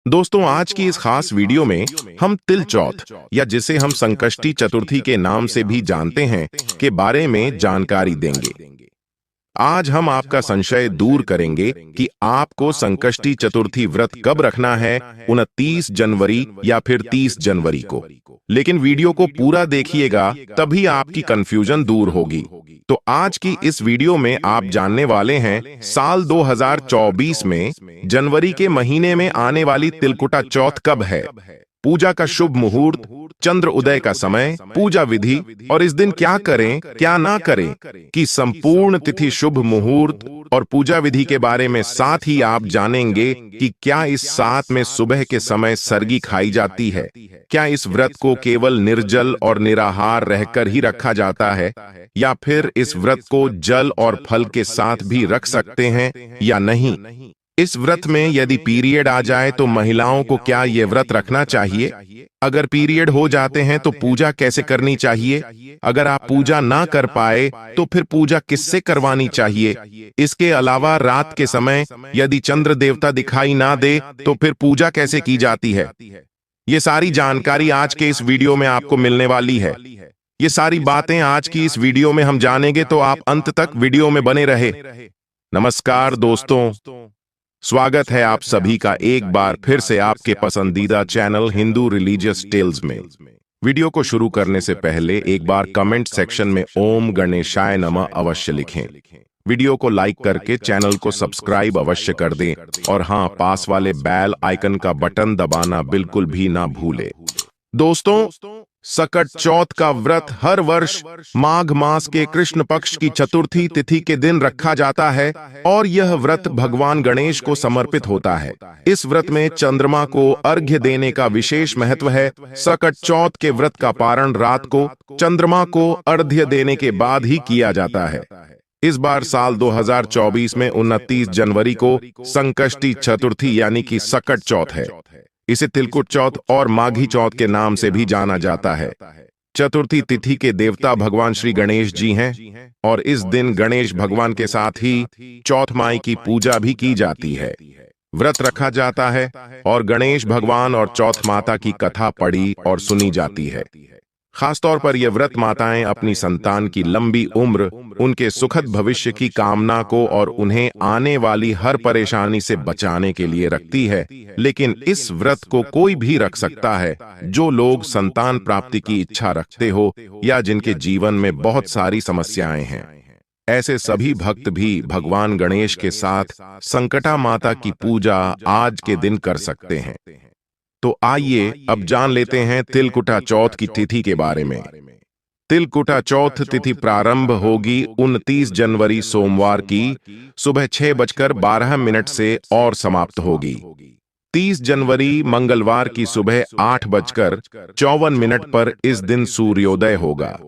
दोस्तों, आज की इस खास वीडियो में हम तिल चौथ या जिसे हम संकष्टी चतुर्थी के नाम से भी जानते हैं के बारे में जानकारी देंगे। आज हम आपका संशय दूर करेंगे कि आपको संकष्टी चतुर्थी व्रत कब रखना है, 29 जनवरी या फिर 30 जनवरी को। लेकिन वीडियो को पूरा देखिएगा, तभी आपकी कंफ्यूजन दूर होगी। तो आज की इस वीडियो में आप जानने वाले हैं साल 2024 में जनवरी के महीने में आने वाली तिलकुटा चौथ कब है, पूजा का शुभ मुहूर्त, चंद्र उदय का समय, पूजा विधि और इस दिन क्या करें क्या ना करें की संपूर्ण तिथि, शुभ मुहूर्त और पूजा विधि के बारे में। साथ ही आप जानेंगे कि क्या इस साथ में सुबह के समय सरगी खाई जाती है, क्या इस व्रत को केवल निर्जल और निराहार रहकर ही रखा जाता है या फिर इस व्रत को जल और फल के साथ भी रख सकते हैं या नहीं। इस व्रत में यदि पीरियड आ जाए तो महिलाओं को क्या ये व्रत रखना चाहिए, अगर पीरियड हो जाते हैं तो पूजा कैसे करनी चाहिए, अगर आप पूजा ना कर पाए तो फिर पूजा किससे करवानी चाहिए। इसके अलावा रात के समय यदि चंद्र देवता दिखाई ना दे तो फिर पूजा कैसे की जाती है। ये सारी जानकारी आज के इस वीडियो में आपको मिलने वाली है। ये सारी बातें आज की इस वीडियो में हम जानेंगे, तो आप अंत तक वीडियो में बने रहे। नमस्कार दोस्तों, स्वागत है आप सभी का एक बार फिर से आपके पसंदीदा चैनल हिंदू रिलीजियस टेल्स में। वीडियो को शुरू करने से पहले एक बार कमेंट सेक्शन में ओम गणेशाय नमः अवश्य लिखें। वीडियो को लाइक करके चैनल को सब्सक्राइब अवश्य कर दें और हाँ, पास वाले बेल आइकन का बटन दबाना बिल्कुल भी ना भूलें। दोस्तों, सकट चौथ का व्रत हर वर्ष माघ मास के कृष्ण पक्ष की चतुर्थी तिथि के दिन रखा जाता है और यह व्रत भगवान गणेश को समर्पित होता है। इस व्रत में चंद्रमा को अर्घ्य देने का विशेष महत्व है। सकट चौथ के व्रत का पारण रात को चंद्रमा को अर्घ्य देने के बाद ही किया जाता है। इस बार साल 2024 में 29 जनवरी को संकष्टी चतुर्थी यानी कि सकट चौथ है। इसे तिलकुट चौथ और माघी चौथ के नाम से भी जाना जाता है। चतुर्थी तिथि के देवता भगवान श्री गणेश जी हैं और इस दिन गणेश भगवान के साथ ही चौथ माई की पूजा भी की जाती है। व्रत रखा जाता है और गणेश भगवान और चौथ माता की कथा पढ़ी और सुनी जाती है। खासतौर पर यह व्रत माताएं अपनी संतान की लंबी उम्र, उनके सुखद भविष्य की कामना को और उन्हें आने वाली हर परेशानी से बचाने के लिए रखती है। लेकिन इस व्रत को कोई भी रख सकता है जो लोग संतान प्राप्ति की इच्छा रखते हो या जिनके जीवन में बहुत सारी समस्याएं हैं। ऐसे सभी भक्त भी भगवान गणेश के साथ संकटा माता की पूजा आज के दिन कर सकते हैं। तो आइए अब जान लेते हैं तिलकुटा चौथ की तिथि के बारे में। तिलकुटा चौथ तिथि प्रारंभ होगी 29 जनवरी सोमवार की सुबह 6:12 से और समाप्त होगी 30 जनवरी मंगलवार की सुबह 8:54 पर। इस दिन सूर्योदय होगा।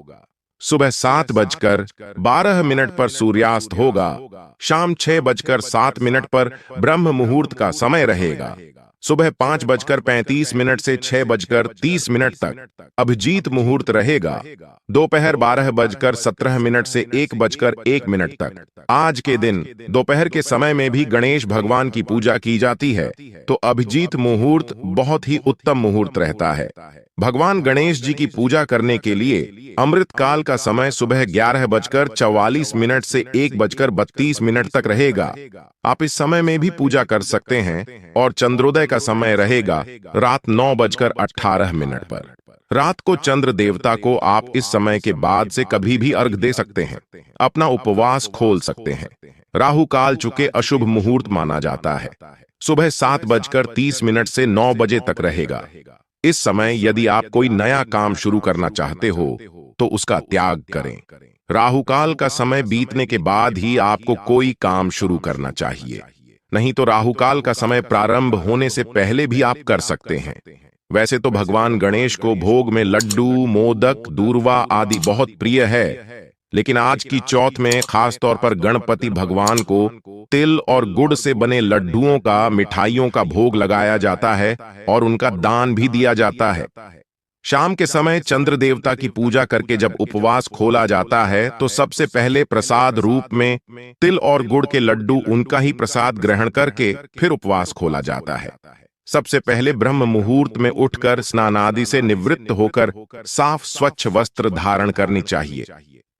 सुबह 7:12 पर सूर्यास्त होगा। शाम 6:07 पर ब्रह्म मुहूर्त का समय रहेगा। सुबह 5:35 से 6:30 तक अभिजीत मुहूर्त रहेगा। दोपहर 12:17 से 1:01 तक। आज के दिन दोपहर के समय में भी गणेश भगवान की पूजा की जाती है, तो अभिजीत मुहूर्त बहुत ही उत्तम मुहूर्त रहता है। भगवान गणेश जी की पूजा करने के लिए अमृत काल का समय सुबह 11:44 से 1:32 तक रहेगा। आप इस समय में भी पूजा कर सकते हैं और चंद्रोदय का समय रहेगा रात 9:18 पर। रात को चंद्र देवता को आप इस समय के बाद से कभी भी अर्घ दे सकते हैं, अपना उपवास खोल सकते हैं। राहु काल चुके अशुभ मुहूर्त माना जाता है। सुबह 7:30 से 9 बजे तक रहेगा। इस समय यदि आप कोई नया काम शुरू करना चाहते हो तो उसका त्याग करें। राहु काल का समय बीतने के बाद ही आपको कोई काम शुरू करना चाहिए, नहीं तो राहु काल का समय प्रारंभ होने से पहले भी आप कर सकते हैं। वैसे तो भगवान गणेश को भोग में लड्डू, मोदक, दूर्वा आदि बहुत प्रिय है, लेकिन आज की चौथ में खास तौर पर गणपति भगवान को तिल और गुड़ से बने लड्डुओं का, मिठाइयों का भोग लगाया जाता है और उनका दान भी दिया जाता है। शाम के समय चंद्र देवता की पूजा करके जब उपवास खोला जाता है तो सबसे पहले प्रसाद रूप में तिल और गुड़ के लड्डू, उनका ही प्रसाद ग्रहण करके फिर उपवास खोला जाता है। सबसे पहले ब्रह्म मुहूर्त में उठकर स्नान आदि से निवृत्त होकर साफ स्वच्छ वस्त्र धारण करनी चाहिए।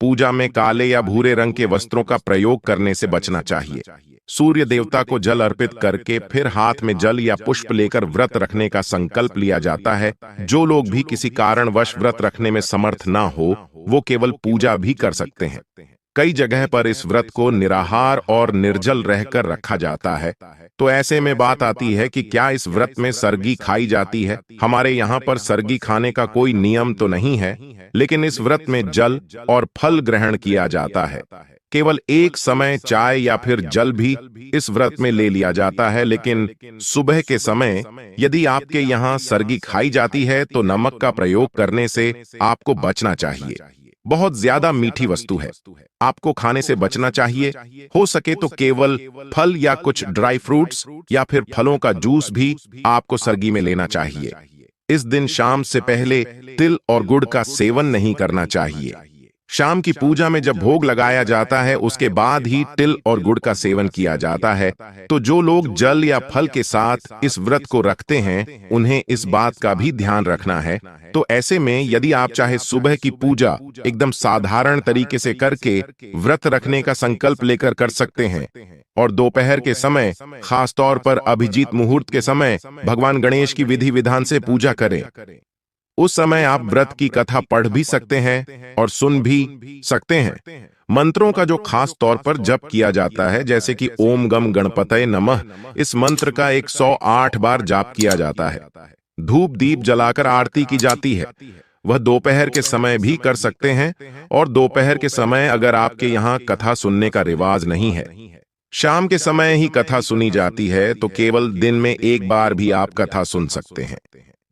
पूजा में काले या भूरे रंग के वस्त्रों का प्रयोग करने से बचना चाहिए। सूर्य देवता को जल अर्पित करके फिर हाथ में जल या पुष्प लेकर व्रत रखने का संकल्प लिया जाता है। जो लोग भी किसी कारणवश व्रत रखने में समर्थ ना हो, वो केवल पूजा भी कर सकते हैं। कई जगह पर इस व्रत को निराहार और निर्जल रहकर रखा जाता है। तो ऐसे में बात आती है कि क्या इस व्रत में सरगी खाई जाती है? हमारे यहाँ पर सरगी खाने का कोई नियम तो नहीं है, लेकिन इस व्रत में जल और फल ग्रहण किया जाता है। केवल एक समय चाय या फिर जल भी इस व्रत में ले लिया जाता है, लेकिन सुबह के समय यदि आपके यहाँ सरगी खाई जाती है तो नमक का प्रयोग करने से आपको बचना चाहिए। बहुत ज्यादा मीठी वस्तु है, आपको खाने से बचना चाहिए। हो सके तो केवल फल या कुछ ड्राई फ्रूट्स या फिर फलों का जूस भी आपको सरगी में लेना चाहिए। इस दिन शाम से पहले तिल और गुड़ का सेवन नहीं करना चाहिए। शाम की पूजा में जब भोग लगाया जाता है उसके बाद ही तिल और गुड़ का सेवन किया जाता है। तो जो लोग जल या फल के साथ इस व्रत को रखते हैं उन्हें इस बात का भी ध्यान रखना है। तो ऐसे में यदि आप चाहे सुबह की पूजा एकदम साधारण तरीके से करके व्रत रखने का संकल्प लेकर कर सकते हैं, और दोपहर के समय खास तौर पर अभिजीत मुहूर्त के समय भगवान गणेश की विधि विधान से पूजा करें। उस समय आप व्रत की कथा पढ़ भी सकते हैं और सुन भी सकते हैं। मंत्रों का जो खास तौर पर जप किया जाता है, जैसे कि ओम गम गणपतये नमः, इस मंत्र का 108 बार जाप किया जाता है। धूप दीप जलाकर आरती की जाती है। वह दोपहर के समय भी कर सकते हैं, और दोपहर के समय अगर आपके यहाँ कथा सुनने का रिवाज नहीं है, शाम के समय ही कथा सुनी जाती है, तो केवल दिन में एक बार भी आप कथा सुन सकते हैं।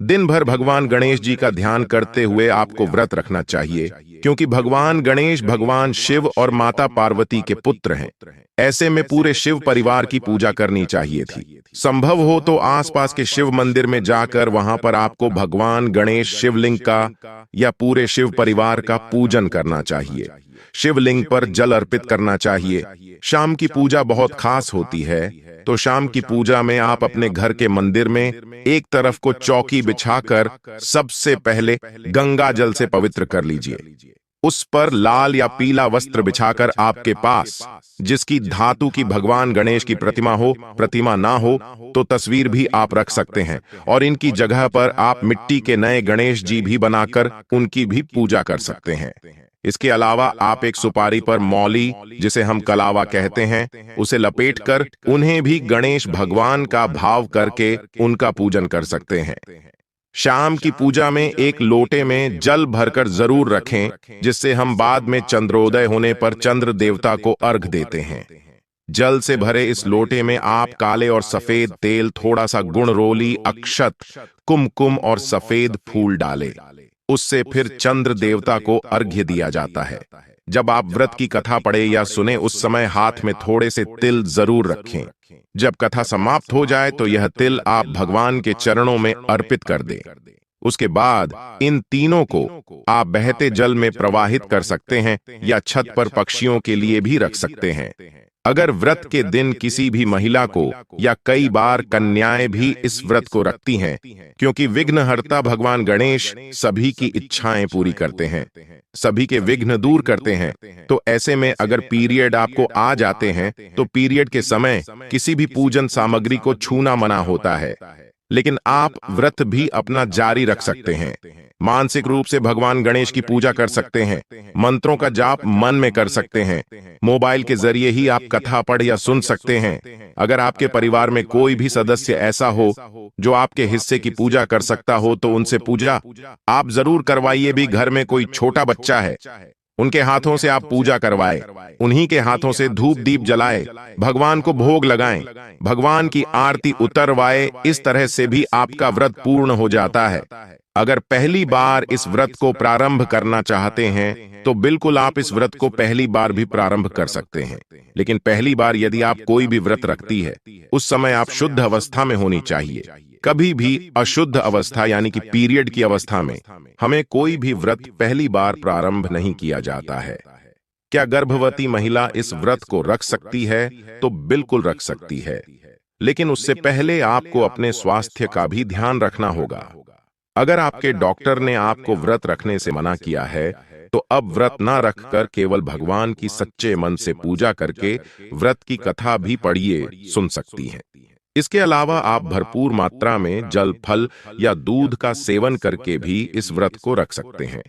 दिन भर भगवान गणेश जी का ध्यान करते हुए आपको व्रत रखना चाहिए, क्योंकि भगवान गणेश भगवान शिव और माता पार्वती के पुत्र हैं। ऐसे में पूरे शिव परिवार की पूजा करनी चाहिए थी। संभव हो तो आसपास के शिव मंदिर में जाकर वहां पर आपको भगवान गणेश शिवलिंग का या पूरे शिव परिवार का पूजन करना चाहिए। शिवलिंग पर जल अर्पित करना चाहिए। शाम की पूजा बहुत खास होती है, तो शाम की पूजा में आप अपने घर के मंदिर में एक तरफ को चौकी बिछाकर सबसे पहले गंगा जल से पवित्र कर लीजिए। उस पर लाल या पीला वस्त्र बिछाकर आपके पास जिसकी धातु की भगवान गणेश की प्रतिमा ना हो तो तस्वीर भी आप रख सकते हैं, और इनकी जगह पर आप मिट्टी के नए गणेश जी भी बनाकर उनकी भी पूजा कर सकते हैं। इसके अलावा आप एक सुपारी पर मौली, जिसे हम कलावा कहते हैं, उसे लपेटकर उन्हें भी गणेश भगवान का भाव करके उनका पूजन कर सकते हैं। शाम की पूजा में एक लोटे में जल भरकर जरूर रखें, जिससे हम बाद में चंद्रोदय होने पर चंद्र देवता को अर्घ देते हैं। जल से भरे इस लोटे में आप काले और सफेद तेल, थोड़ा सा गुण रोली, अक्षत, कुमकुम और सफेद फूल डालें। उससे फिर चंद्र देवता को अर्घ्य दिया जाता है। जब आप व्रत की कथा पढ़े या सुने उस समय हाथ में थोड़े से तिल जरूर रखें। जब कथा समाप्त हो जाए तो यह तिल आप भगवान के चरणों में अर्पित कर दें। उसके बाद इन तीनों को आप बहते जल में प्रवाहित कर सकते हैं या छत पर पक्षियों के लिए भी रख सकते हैं। अगर व्रत के दिन किसी भी महिला को या कई बार कन्याएं भी इस व्रत को रखती हैं, क्योंकि विघ्नहर्ता भगवान गणेश सभी की इच्छाएं पूरी करते हैं, सभी के विघ्न दूर करते हैं। तो ऐसे में अगर पीरियड आपको आ जाते हैं तो पीरियड के समय किसी भी पूजन सामग्री को छूना मना होता है, लेकिन आप व्रत भी अपना जारी रख सकते हैं। मानसिक रूप से भगवान गणेश की पूजा कर सकते हैं। मंत्रों का जाप मन में कर सकते हैं। मोबाइल के जरिए ही आप कथा पढ़ या सुन सकते हैं। अगर आपके परिवार में कोई भी सदस्य ऐसा हो जो आपके हिस्से की पूजा कर सकता हो तो उनसे पूजा आप जरूर करवाइए। भी घर में कोई छोटा बच्चा है, उनके हाथों से आप पूजा करवाएं, उन्हीं के हाथों से धूप दीप जलाएं, भगवान को भोग लगाएं, भगवान की आरती उतरवाएं। इस तरह से भी आपका व्रत पूर्ण हो जाता है। अगर पहली बार इस व्रत को प्रारंभ करना चाहते हैं तो बिल्कुल आप इस व्रत को पहली बार भी प्रारंभ कर सकते हैं, लेकिन पहली बार यदि आप कोई भी व्रत रखती है उस समय आप शुद्ध अवस्था में होनी चाहिए। कभी भी अशुद्ध अवस्था यानी कि पीरियड की अवस्था में हमें कोई भी व्रत पहली बार प्रारंभ नहीं किया जाता है। क्या गर्भवती महिला इस व्रत को रख सकती है? तो बिल्कुल रख सकती है। लेकिन उससे पहले आपको अपने स्वास्थ्य का भी ध्यान रखना होगा। अगर आपके डॉक्टर ने आपको व्रत रखने से मना किया है, तो अब व्रत ना रखकर केवल भगवान की सच्चे मन से पूजा करके व्रत की कथा भी पढ़िए सुन सकती हैं। इसके अलावा आप भरपूर मात्रा में जल, फल या दूध का सेवन करके भी इस व्रत को रख सकते हैं,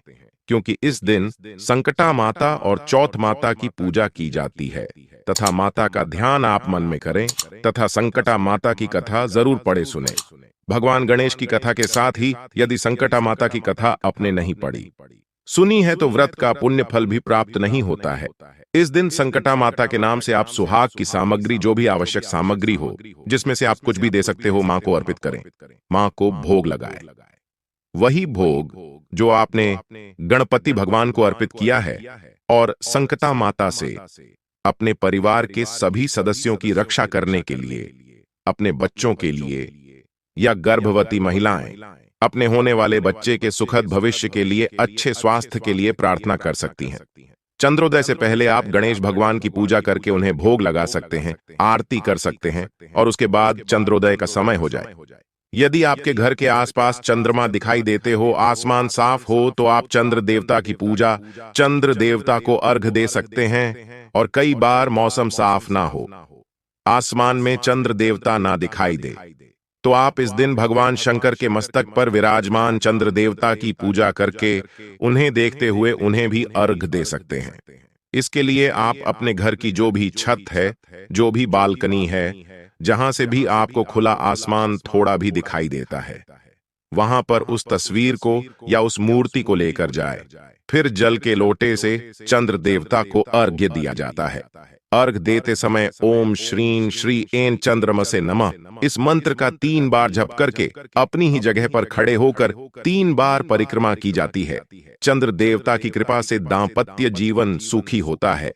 क्योंकि इस दिन संकटा माता और चौथ माता की पूजा की जाती है, तथा माता का ध्यान आप मन में करें तथा संकटा माता की कथा जरूर पढ़े सुने। भगवान गणेश की कथा के साथ ही यदि संकटा माता की कथा आपने नहीं पढ़ी सुनी है तो व्रत का पुण्य फल भी प्राप्त नहीं होता है। इस दिन संकटा माता के नाम से आप सुहाग की सामग्री, जो भी आवश्यक सामग्री हो, जिसमें से आप कुछ भी दे सकते हो, मां को अर्पित करें, मां को भोग लगाएं। वही भोग जो आपने गणपति भगवान को अर्पित किया है, और संकटा माता से अपने परिवार के सभी सदस्यों की रक्षा करने के लिए, अपने बच्चों के लिए या गर्भवती महिलाएं अपने होने वाले बच्चे के सुखद भविष्य के लिए, अच्छे स्वास्थ्य के लिए प्रार्थना कर सकती हैं। चंद्रोदय से पहले आप गणेश भगवान की पूजा करके उन्हें भोग लगा सकते हैं, आरती कर सकते हैं, और उसके बाद चंद्रोदय का समय हो जाए। यदि आपके घर के आसपास चंद्रमा दिखाई देते हो, आसमान साफ हो, तो आप चंद्र देवता की पूजा, चंद्र देवता को अर्घ्य दे सकते हैं। और कई बार मौसम साफ ना हो, आसमान में चंद्र देवता ना दिखाई दे, तो आप इस दिन भगवान शंकर के मस्तक पर विराजमान चंद्र देवता की पूजा करके उन्हें देखते हुए उन्हें भी अर्घ दे सकते हैं। इसके लिए आप अपने घर की जो भी छत है, जो भी बालकनी है, जहां से भी आपको खुला आसमान थोड़ा भी दिखाई देता है, वहां पर उस तस्वीर को या उस मूर्ति को लेकर जाए। फिर जल के लोटे से चंद्र देवता को अर्घ्य दिया जाता है। अर्घ देते समय ओम श्रीं श्री एन चंद्रमसे नमः इस मंत्र का 3 बार जप करके अपनी ही जगह पर खड़े होकर 3 बार परिक्रमा की जाती है। चंद्र देवता की कृपा से दांपत्य जीवन सुखी होता है।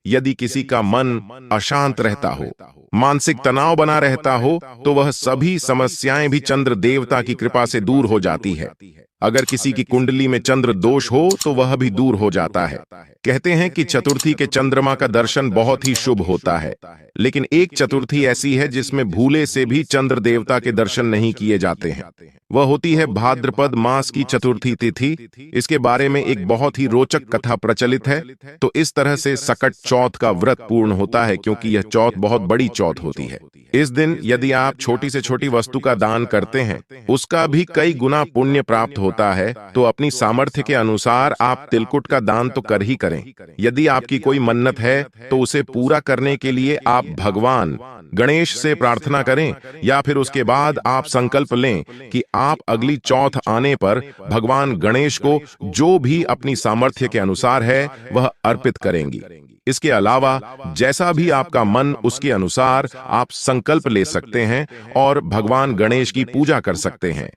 यदि किसी का मन अशांत रहता हो, मानसिक तनाव बना रहता हो, तो वह सभी समस्याएं भी चंद्र देवता की कृपा से दूर हो जाती है। अगर किसी की कुंडली में चंद्र दोष हो तो वह भी दूर हो जाता है। कहते हैं कि चतुर्थी के चंद्रमा का दर्शन बहुत ही शुभ होता है, लेकिन एक चतुर्थी ऐसी है जिसमें भूले से भी चंद्र देवता के दर्शन नहीं किए जाते हैं। वह होती है भाद्रपद मास की चतुर्थी तिथि। इसके बारे में एक बहुत ही रोचक कथा प्रचलित है। तो इस तरह से सकट चौथ का व्रत पूर्ण होता है, क्योंकि यह चौथ बहुत बड़ी चौथ होती है। इस दिन यदि आप छोटी से छोटी वस्तु का दान करते हैं, उसका भी कई गुना पुण्य प्राप्त होता है। तो अपनी सामर्थ्य के अनुसार आप तिलकुट का दान तो कर ही करें। यदि आपकी कोई मन्नत है तो उसे पूरा करने के लिए आप भगवान गणेश से प्रार्थना करें, या फिर उसके बाद आप संकल्प लें कि आप अगली चौथ आने पर भगवान गणेश को जो भी अपनी सामर्थ्य के अनुसार है वह अर्पित करेंगी। इसके अलावा जैसा भी आपका मन, उसके अनुसार आप संकल्प ले सकते हैं और भगवान गणेश की पूजा कर सकते हैं।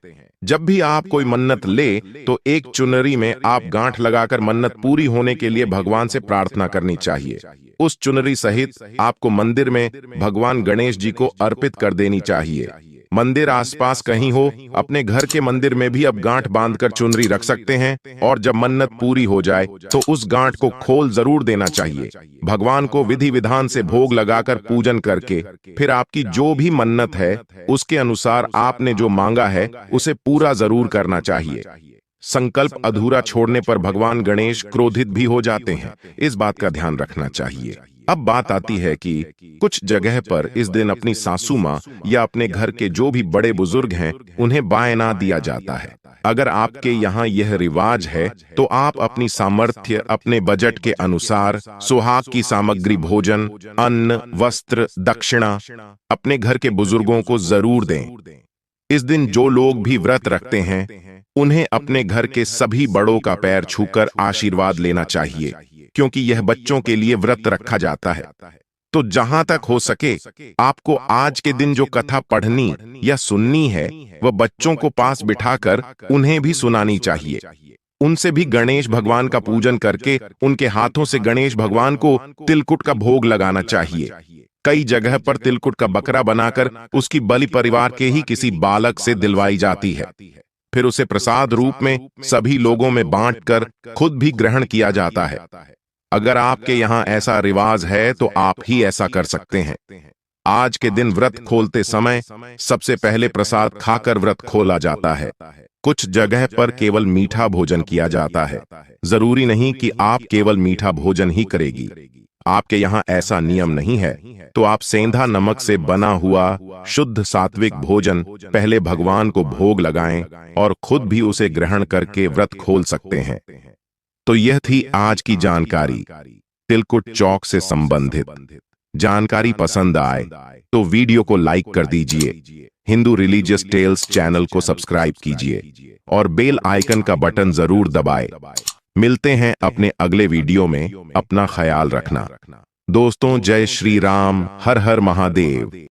जब भी आप कोई मन्नत ले तो एक चुनरी में आप गांठ लगाकर मन्नत पूरी होने के लिए भगवान से प्रार्थना करनी चाहिए। उस चुनरी सहित आपको मंदिर में भगवान गणेश जी को अर्पित कर देनी चाहिए। मंदिर आसपास कहीं हो, अपने घर के मंदिर में भी अब गांठ बांधकर चुनरी रख सकते हैं, और जब मन्नत पूरी हो जाए तो उस गांठ को खोल जरूर देना चाहिए। भगवान को विधि विधान से भोग लगाकर पूजन करके फिर आपकी जो भी मन्नत है उसके अनुसार आपने जो मांगा है उसे पूरा जरूर करना चाहिए। संकल्प अधूरा छोड़ने पर भगवान गणेश क्रोधित भी हो जाते हैं, इस बात का ध्यान रखना चाहिए। अब बात आती है कि कुछ जगह पर इस दिन अपनी सासू माँ या अपने घर के जो भी बड़े बुजुर्ग हैं उन्हें बायना दिया जाता है। अगर आपके यहाँ यह रिवाज है तो आप अपनी सामर्थ्य, अपने बजट के अनुसार सुहाग की सामग्री, भोजन, अन्न, वस्त्र, दक्षिणा अपने घर के बुजुर्गों को जरूर दें। इस दिन जो लोग भी व्रत रखते हैं उन्हें अपने घर के सभी बड़ों का पैर छूकर आशीर्वाद लेना चाहिए, क्योंकि यह बच्चों के लिए व्रत रखा जाता है। तो जहां तक हो सके आपको आज के दिन जो कथा पढ़नी या सुननी है वह बच्चों को पास बिठाकर उन्हें भी सुनानी चाहिए। उनसे भी गणेश भगवान का पूजन करके उनके हाथों से गणेश भगवान को तिलकुट का भोग लगाना चाहिए। कई जगह पर तिलकुट का बकरा बनाकर उसकी बलि परिवार के ही किसी बालक से दिलवाई जाती है, फिर उसे प्रसाद रूप में सभी लोगों में बांटकर खुद भी ग्रहण किया जाता है। अगर आपके यहाँ ऐसा रिवाज है तो आप ही ऐसा कर सकते हैं। आज के दिन व्रत खोलते समय सबसे पहले प्रसाद खाकर व्रत खोला जाता है। कुछ जगह पर केवल मीठा भोजन किया जाता है। जरूरी नहीं कि आप केवल मीठा भोजन ही करेगी। आपके यहाँ ऐसा नियम नहीं है तो आप सेंधा नमक से बना हुआ शुद्ध सात्विक भोजन पहले भगवान को भोग लगाएं और खुद भी उसे ग्रहण करके व्रत खोल सकते हैं। तो यह थी आज की जानकारी तिलकुट चौक से संबंधित। जानकारी पसंद आए तो वीडियो को लाइक कर दीजिए, हिंदू रिलीजियस टेल्स चैनल को सब्सक्राइब कीजिए और बेल आइकन का बटन जरूर दबाएं। मिलते हैं अपने अगले वीडियो में। अपना ख्याल रखना दोस्तों। जय श्री राम, हर हर महादेव।